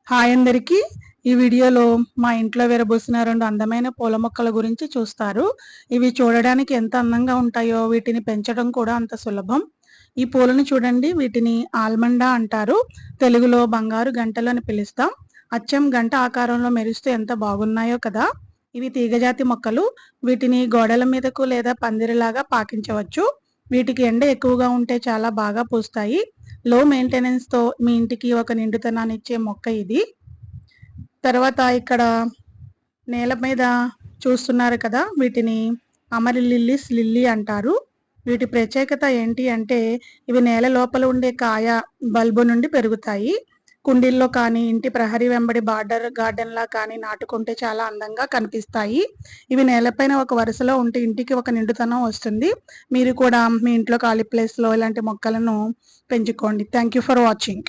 Hi అందరికీ. ఈ వీడియోలో మా ఇంట్లో విరబూసిన 2 అందమైన పూల మొక్కల గురించి చూస్తారు. ఇవి చూడడానికి ఎంత అందంగా ఉంటాయో వీటిని పెంచడం కూడా అంత సులభం. ఈ పూలను చూడండి, వీటిని ఆల్మండా అంటారు. తెలుగులో బంగారు గంటలు అని పిలుస్తాం. అచ్చం గంట ఆకారంలో మెరుస్తూ ఎంత బాగున్నాయో కదా. ఇవి తీగజాతి మొక్కలు. వీటిని గోడల మీదకు లేదా పందిరిలాగా పాకించవచ్చు. వీటికి ఎండ ఎక్కువగా ఉంటే చాలా బాగా పూస్తాయి. లో మెయింటెనెన్స్‌తో మీ ఇంటికి ఒక నిండుతనాన్నిచ్చే మొక్క ఇది. తర్వాత ఇక్కడ నేల మీద చూస్తున్నారు కదా, వీటిని అమరిలిల్లీస్ లిల్లీ అంటారు. వీటి ప్రత్యేకత ఏంటి అంటే ఇవి నేల లోపల ఉండే కాయ బల్బు నుండి పెరుగుతాయి. కుండీల్లో కానీ ఇంటి ప్రహరీ వెంబడి బార్డర్ గార్డెన్‌లా కానీ నాటుకుంటే చాలా అందంగా కనిపిస్తాయి. ఇవి నేలపైన ఒక వరుసలో ఉంటే ఇంటికి ఒక నిండుతనం వస్తుంది. మీరు కూడా మీ ఇంట్లో ఖాళీ ప్లేస్‌లో ఇలాంటి మొక్కలను పెంచుకోండి. Thank you for watching.